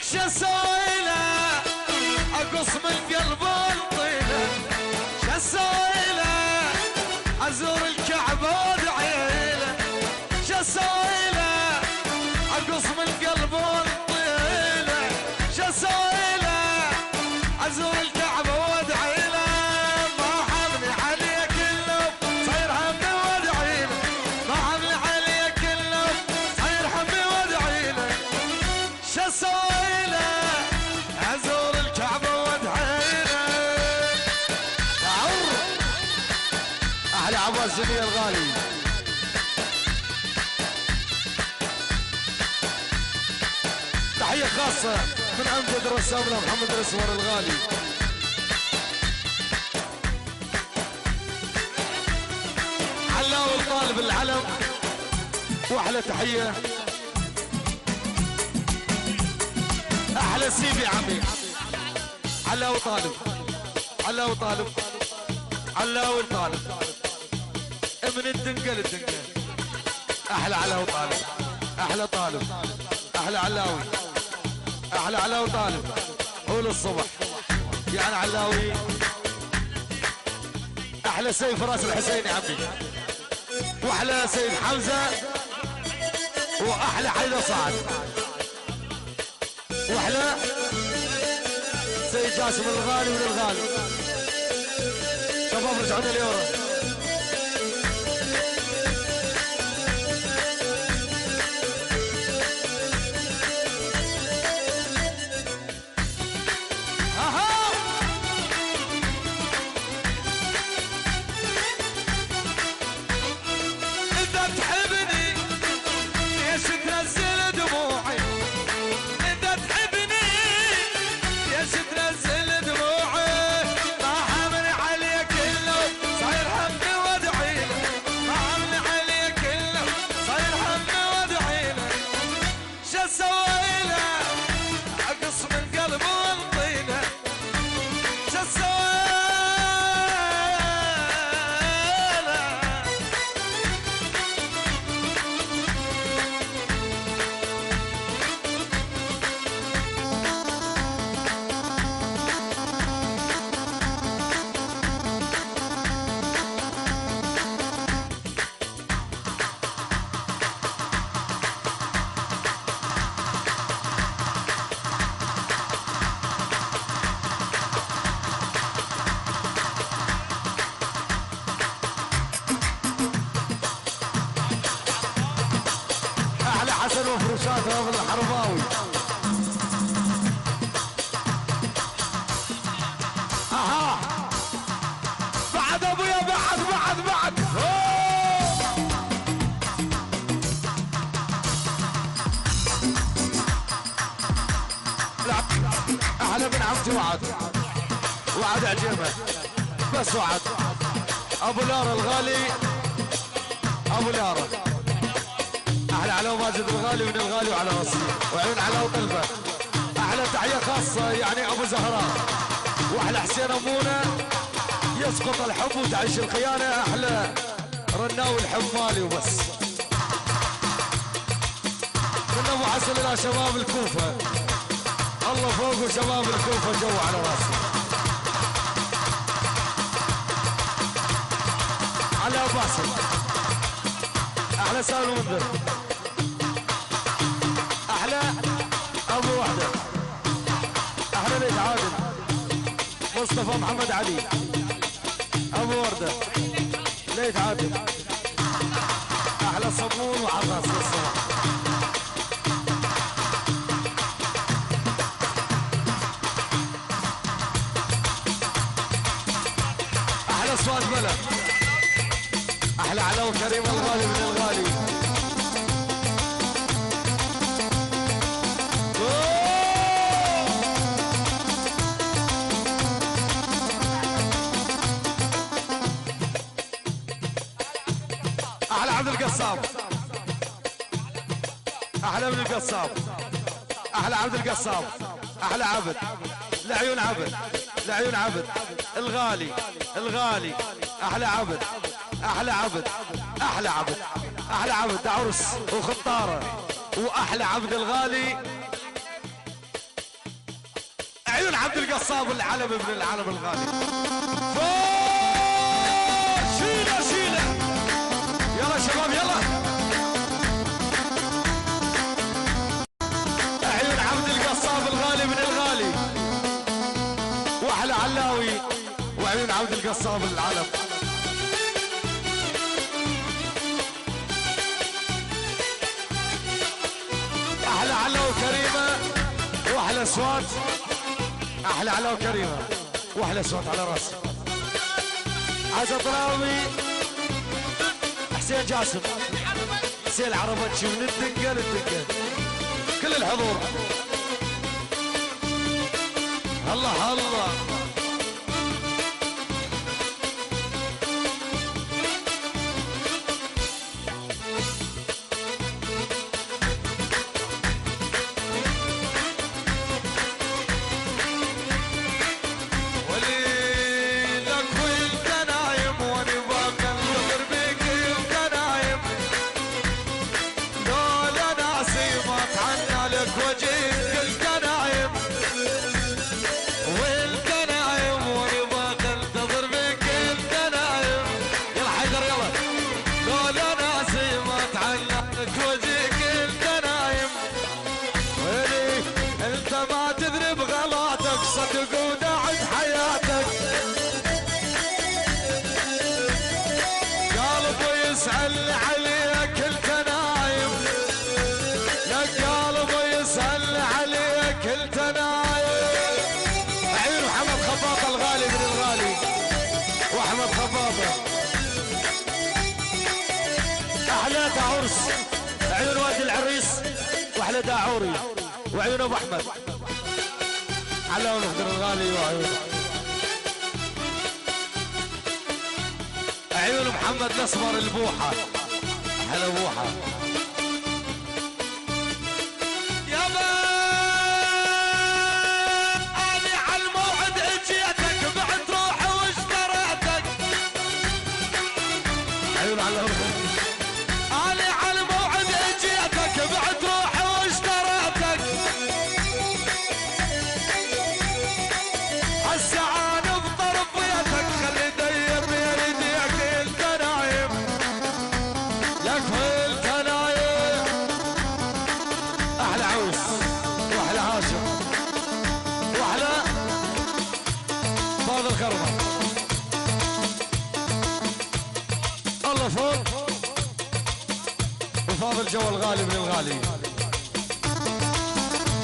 لك شو اسوي له اقص من قلب الطيله شو اسوي له ازور الكعبه وادعي له شو اسوي له اقص من قلب الطيله شو اسوي له ازور الكعبه وادعي له ما حملي عليك اللوم صاير همي وادعي له ما حملي عليك اللوم صاير همي وادعي له شو اسوي له ازور الكعبه وادعي له احلى عباس جميل الغالي تحيه خاصه من امجد رسامنا محمد الاسمر الغالي علاوي الطالب العلم واحلى تحيه احلى سيدي عمي علاوي طالب علاوي طالب علاوي طالب من الدنقل الدنقل احلى علاوي طالب احلى طالب احلى علاوي احلى علاوي طالب قول الصبح يعني علاوي احلى سيف راس الحسين يا عمي واحلى سيد حمزه واحلى حيدر صعد واحلى سيد جاسم الغالي من الغالي شباب رجعنا اليورو وفرشات رافض الحرباوي اها بعد ابويا بعد احلى من عمتي وعد عجيبه بس وعد ابو لارا الغالي ابو لارا احلى على ماجد الغالي من الغالي وعلى راسي وعيون على طلبه احلى تحيه خاصه يعني ابو زهراء واحلى حسين امونه يسقط الحب وتعيش الخيانه احلى رناوي الحب مالي وبس من ابو حسن الى شباب الكوفه الله فوق وشباب الكوفه جو على راسي على باسل احلى سالم منذر احلى ابو وحده احلى ليث عادل مصطفى محمد علي ابو ورده ليث عادل احلى صمون وعراس للصبح احلى صواد بلد احلى علو كريم الغالي من الغالي احلى عبد القصاب احلى من القصاب احلى عبد القصاب احلى عبد لعيون عبد لعيون عبد الغالي الغالي احلى عبد احلى عبد احلى عبد احلى عبد عرس وخطاره واحلى عبد الغالي عبد القصاب العلم ابن العلم الغالي. شيله شيله يلا شباب يلا. عيون عبد القصاب الغالي ابن الغالي واحلى علاوي وعيون عبد القصاب العلم. احلى علاوي كريمه واحلى اصوات. احلى علاوي كريمه واحلى اصوات على راسي. عزة طراوي حسين جاسم حسين عربتشي من الدقه للدقه كل الحضور. الله الله عيون وادي العريس واحلى داعوري وعيون ابو احمد على ونخدر الغالي وعيون عيون محمد الاسمر البوحه احلى بوحه. يابا انا على الموعد اجيتك بعت روحي واشتريتك. عيون على بعد روحي واشتريتك. هسه انا بطرف بيتك خلي دير يديك انت نايم لك انت نايم. احلى عوس واحلى هاشم واحلى فاضل كرمه. الله فوق وفاضل جو الغالي من الغالي.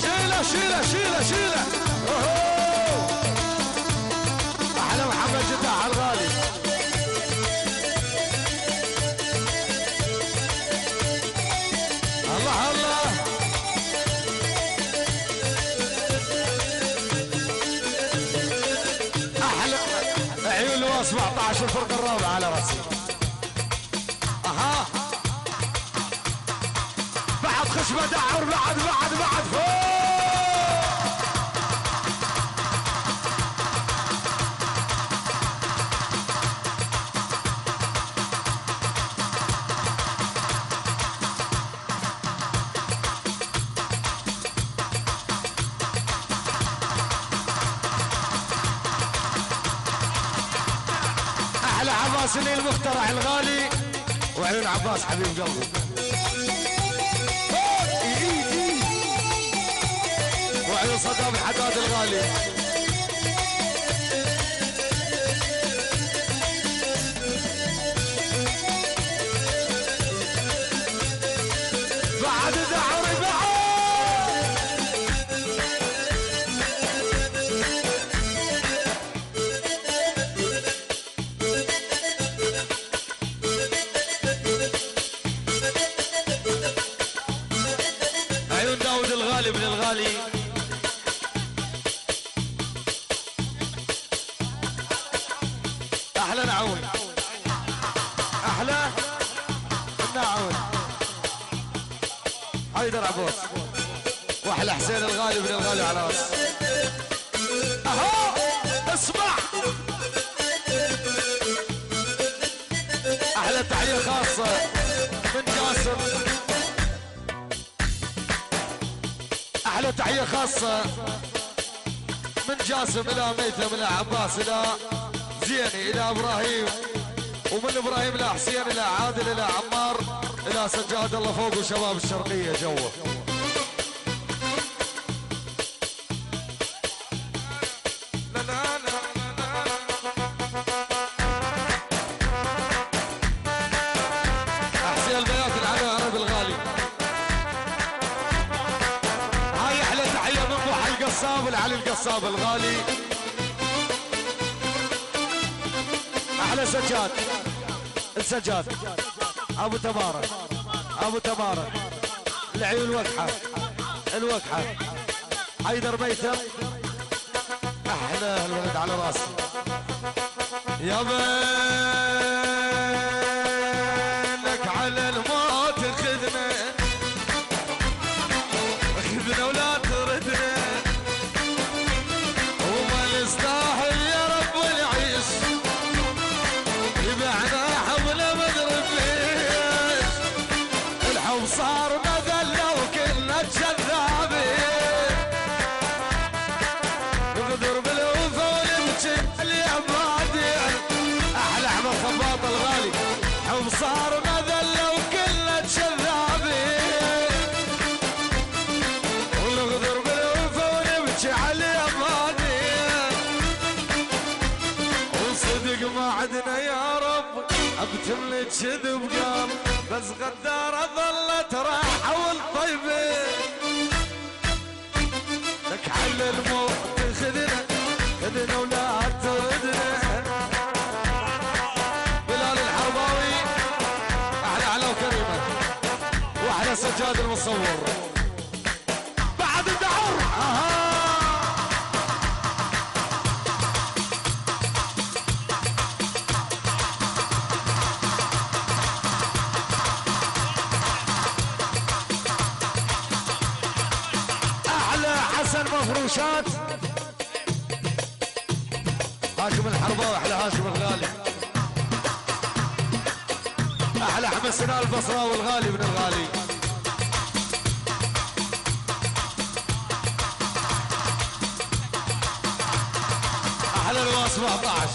شيله شيله شيله شيله احلى محمد جداح الغالي. الله الله احلى عيون لواء 17 الفرقه الرابعه على راسي. اها خش بدعر بعد فوق. احلى عباس المخترع الغالي وعيون عباس حبيب قلبي وعيون صدام الحداد الغالي. بعد دعري بعد عيون داود الغالي بن الغالي. احلى نعون احلى النعون حيدر عبوس واحلى حسين الغالي بن الغالي على راس. اهو اسمع احلى تحيه خاصه من جاسم. احلى تحيه خاصه من جاسم الى ميثم الى عباس الى زيني الى ابراهيم، ومن ابراهيم الى حسين الى عادل الى عمار الى سجاد الله فوق وشباب الشرقيه جوه. احسن البيات العلي عرب الغالي. هاي احلى تحيه من ضحى القصاب العلي القصاب الغالي. احلى سجاد السجاد ابو تبارك ابو تبارك العيون الوكحه الوكحه حيدر ميثم. احلى الولد على راسي يا بينك على الموت خذنا خذنا ولا تردنا وما نستاهل يا رب نعيش يبعنا حمله مدري فيش الحب صار مذله وكلنا كذابين نقدر بالوفا ونبكي اليمادين. احلى احمد خباط الغالي حب صار مذله وكلنا كذابين ونقدر بالوفا ونبكي على اليمادين وصدق ما عدنا يا رب ابتملي كذب قال بس غدارة ظلت راحة والطيبين لك حل الموت خذنا خذنا ولا تردنا. بلال الحرباوي احلى على وكريمه واحلى سجاد المصور بعد الدعور. حسن مفروشات هاشم الحرباوي احلى هاشم الغالي. احلى احمد سنان البصراوي الغالي من الغالي. احلى الواس 17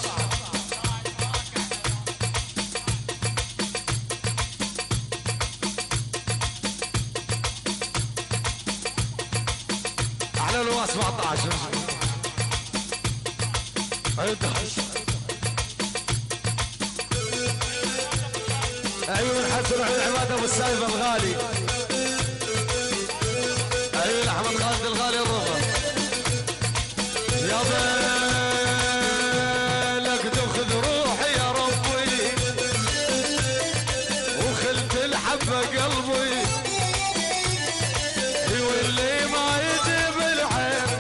احلى الواس 17 عيون حسن وعيون عماد ابو السايف الغالي. عيون احمد خالد الغالي الرضا يا بالك تاخذ روحي يا ربي وخلت الحبه قلبي واللي ما يجيب العين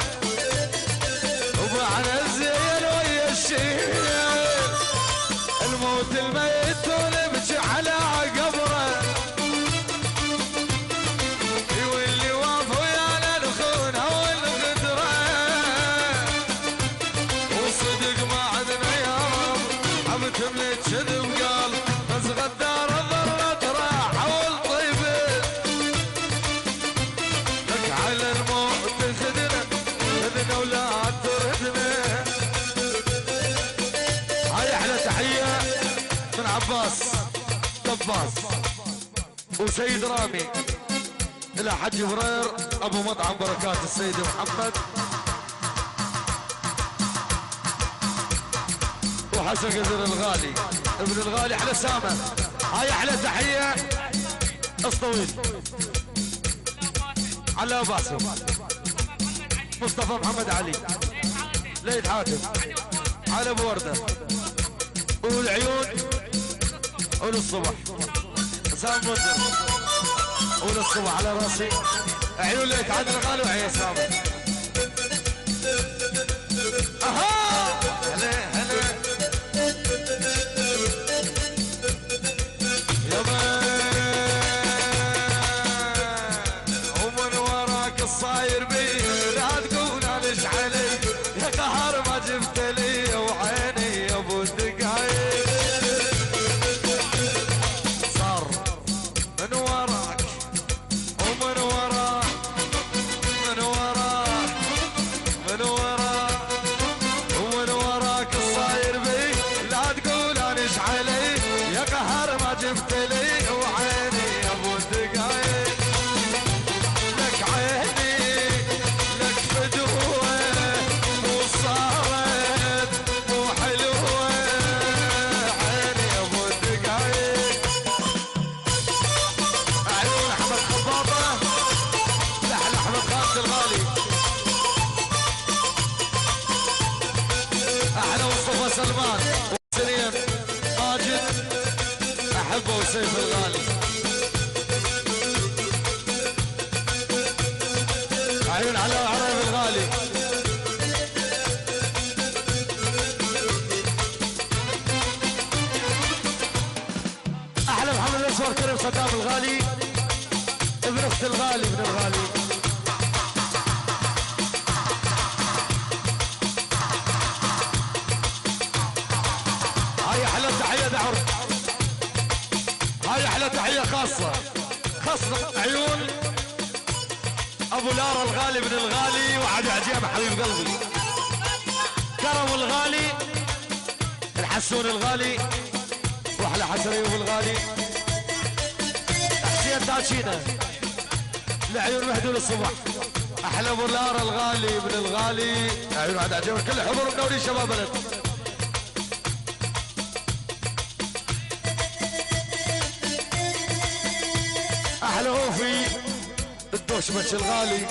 ومعنى الزين ويا الشين الموت الميت ونبكي على قبره واللي واقف ويانا الخونه والغدره وصدق ما عدنا يا رب حبتم لي كذب قال بس غدار ظلت راحه والطيبين لك على الموت خذنا خذنا ولا تردنا. هاي احلى تحيه من عباس دباس وسيد رامي الى حج برير ابو مطعم بركات السيد محمد وحسن قدر الغالي ابن الغالي احلى سامه. هاي احلى تحيه الطويل على باسم مصطفى محمد علي ليث حاتم على ابو ورده والعيون وللصبح سام مدر وللصبح على راسي عيون ليث عادل الغالي وعيون سامر. اها هلا هلا يا ومن وراك الصاير بي لا تقول ليش علي يا قهر ما جبت لي وعيني يا ابو الدقايق صار من وراك ومن وراك من وراك سلمان وسليم ماجد احبه وسيف الغالي. عيون على عريب الغالي. احلى محمد الاسود كريم صدام الغالي ابن اخت الغالي ابن الغالي. هاي احلى تحيه دعور. هاي احلى تحيه خاصه عيون ابو لارا الغالي ابن الغالي وعدي عجيب حبيب قلبي. كرم الغالي الحسون الغالي واحلى حسن ايوب الغالي. حسين تاتشينا لعيون مهدول الصبح. احلى ابو لارا الغالي ابن الغالي عيون عدي عجيب كل حضور منورين شباب بلد. احلى غوفي الدوشمش الغالي.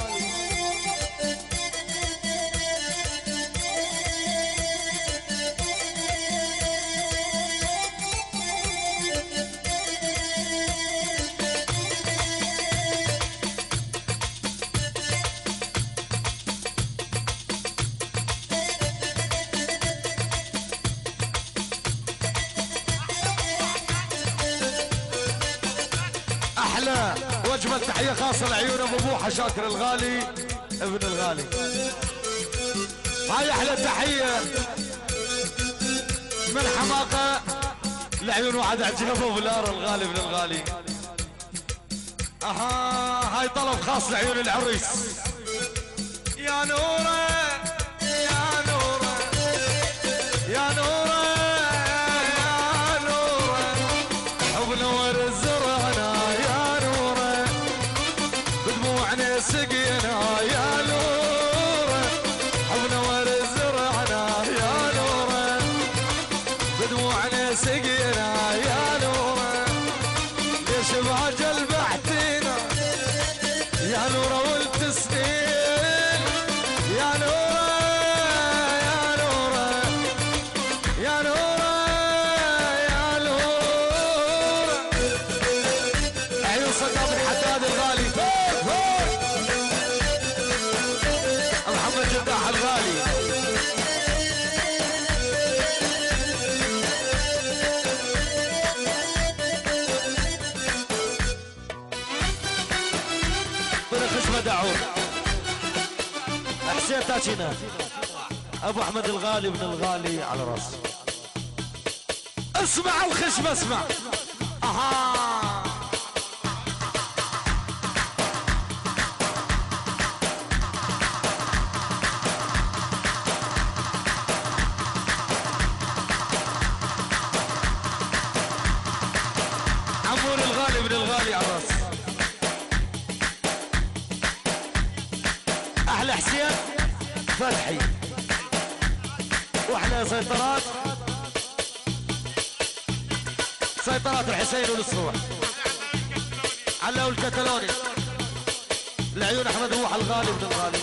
احلى وجبه تحيه خاصه لعيون ابو بوحه شاكر الغالي ابن الغالي. هاي احلى تحيه من حماقه لعيون وعد عجيب ابو لارا الغالي ابن الغالي. هاي طلب خاص لعيون العريس. يا نوره يا نوره يا نوره يا نوره حب نور الزرعنا يا نوره بدموعنا سقينا يا نوره حب نور الزرعنا يا نوره بدموعنا سقينا يا نوره ليش بعجل بعتينا يا نوره والتسنين يا نوره يا نوره يا نوره يا نوره. عيون صدام الحداد الغالي محمد جداح الغالي. خشمه دعور حسين تاتشينا ابو احمد الغالي ابن الغالي على راسه. اسمع الخشمه اسمع. عمور الغالي ابن الغالي على راسه. احلى حسين فتحي واحلى سيطرات الحسين والصروح علو الكتالوني لعيون احمد بوحه الغالي ابن الغالي.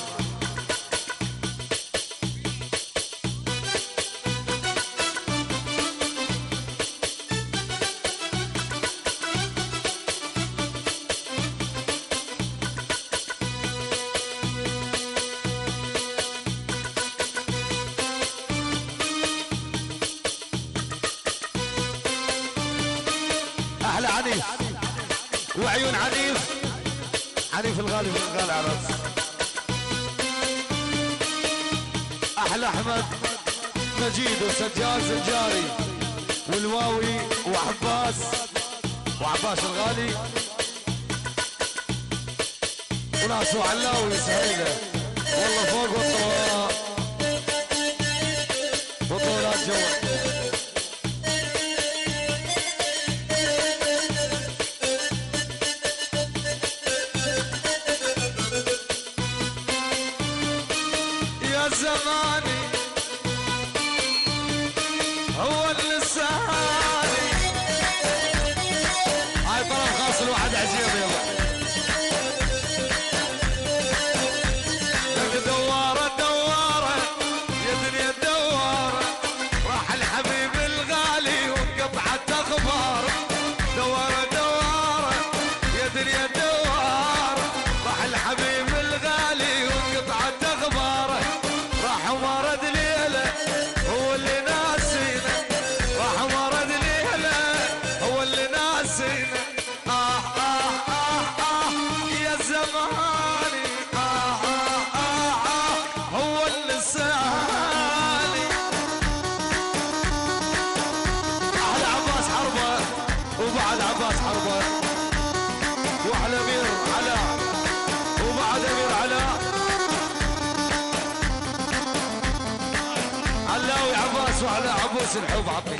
احلى عنيف وعيون عنيف الغالي من الغالي على راسه. احلى احمد مجيد وسجاد سجاري والواوي وعباس الغالي وناس وعلاوي سهيله والله فوق بطولات جوا. زماني هو اللي سهاني. هاي طلب خاص الواحد عجيب يابا. لك دوارة يا دنيا دوارة راح وعلى عبوس الحب عمي.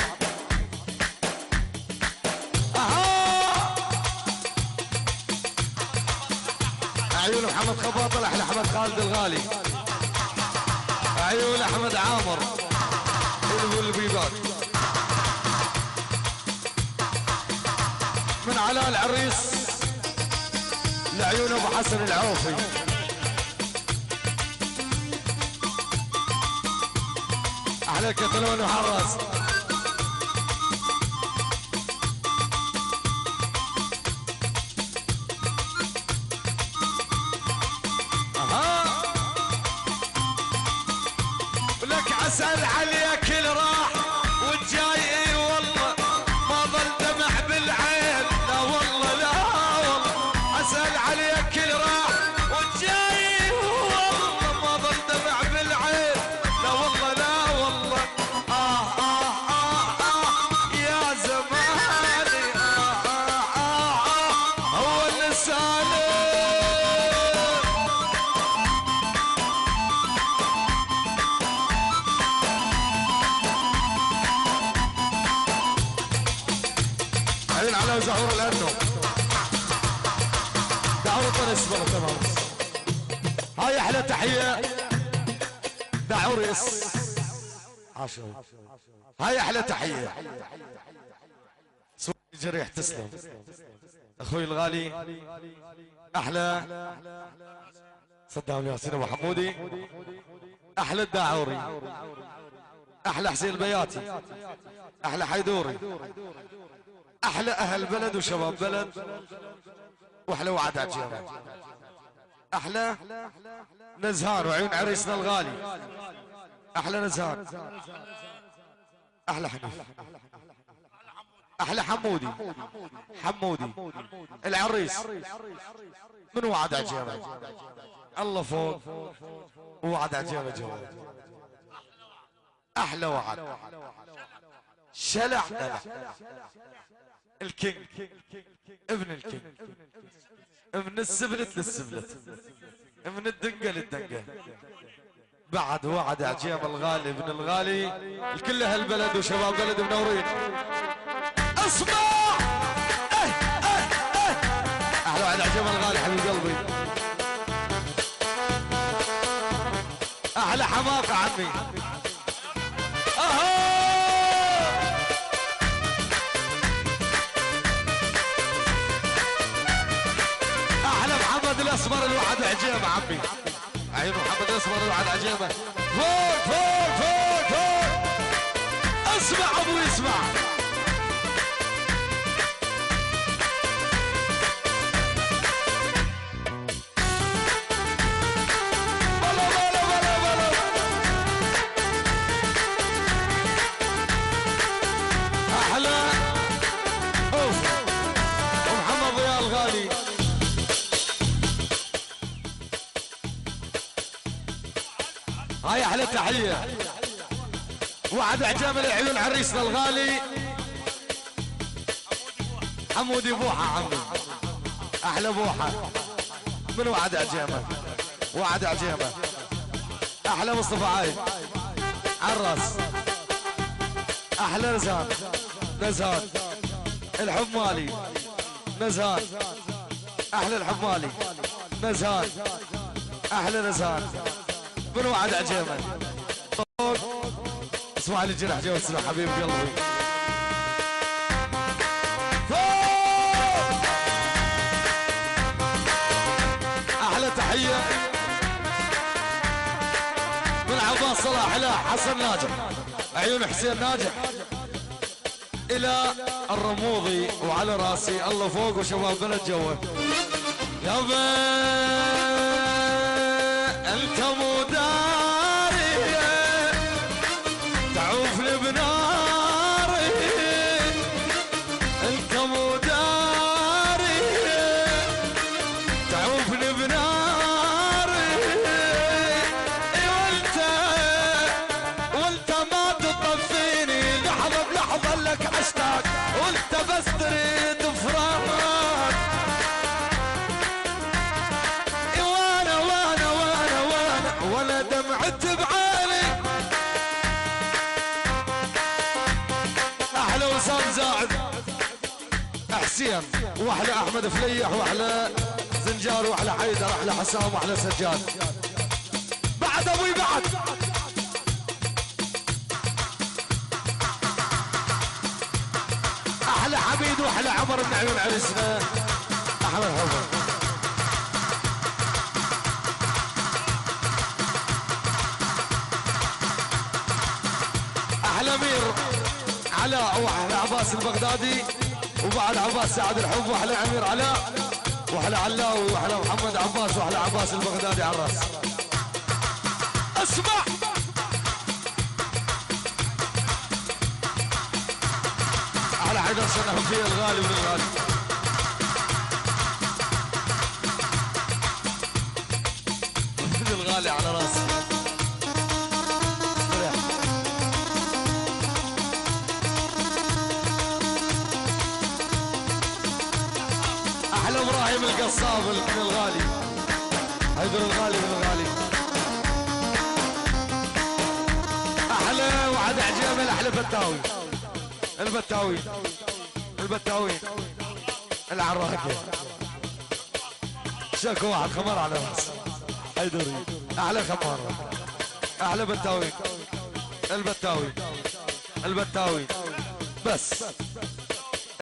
عيون محمد خباطة لأحلى أحمد خالد الغالي. عيون أحمد عامر والبيبات. من علاء العريس لعيون أبو حسن العوفي. أحلى كتلون وحراس. اسال عليك اللي راح والجاي والله ما ظل دمع بالعين. لا والله لا والله اسال عليك اللي راح والجاي والله ما ظل دمع بالعين. لا والله لا والله يا زماني هو اللسان. على زهور الأنو دعور طرس بلا تمام. هاي أحلى تحية دعوريس عاشور. هاي أحلى تحية سوري جريح تسلم أخوي الغالي. أحلى صدام ياسين أبو حمودي. أحلى الداعوري. أحلى حسين البياتي. أحلى حيدوري. احلى اهل بلد وشباب بلد واحلى وعد عجيبه. احلى نزهان وعيون عريسنا الغالي. احلى نزهان. احلى حنيف. احلى حمودي. حمودي العريس من وعد عجيبه. الله فوق ووعد عجيبه جوا. احلى وعد شلع الكينج ابن الكينج من السبلت للسبلت من الدنقة للدنقة. بعد وعد عجيب الغالي ابن الغالي الكل هالبلد وشباب بلد منورين. اسمع احلى وعد عجيب الغالي حبيب قلبي. احلى حماقة عمي. الاسمر الوعد عجيبه عمي. عيون محمد الاسمر الوعد عجيبه. فوق فوق فوق فوق. اسمع ابوي اسمع. بلا بلا بلا بلا. احلى اوف ومحمد ضياء الغالي. هاي احلى تحيه وعد عجام العيون عريسنا الغالي حمودي بوحه عمي. احلى بوحه من وعد عجامه. وعد عجامه. احلى مصطفى عايد عراس. احلى نزهان. نزهان الحب مالي. نزهان احلى الحب مالي. نزهان احلى نزهان من وعد عجيبه. اسمع لي جرح جو اسمع حبيب قلبي. احلى تحيه من عباس صلاح الى حسن ناجح. عيون حسين ناجح الى الرموضي وعلى راسي الله فوق وشباب بلد جوه. يا انت مو داري تعوفني بناري. انت مو داري تعوفني بناري. وانت ما تطفيني لحظة بلحظة لك اشتاق. وانت بس تريد فراق. وانا دمعت بعيني. شخصيا، واحلى احمد فليح، واحلى زنجار، واحلى حيدر، احلى حسام، واحلى سجاد. بعد ابوي بعد احلى حميد، واحلى عمر من عيون عرسنا احمد حمر. احلى مير علاء، واحلى عباس البغدادي، وبعد عباس سعد الحب، واحلى امير علاء، واحلى علاوي، واحلى محمد عباس، واحلى عباس البغدادي على الراس. اسمع احلى حيدر صنعهم فيه الغالي من الغالي. من الغالي على راسي. احلى ابراهيم القصاب من الغالي، حيدر الغالي من الغالي. احلى وعد عجيبه، احلى بتاوي، البتاوي البتاوي العراقي. شاكو واحد خمر على راسه حيدري، احلى خمار، احلى بتاوي، البتاوي البتاوي بس.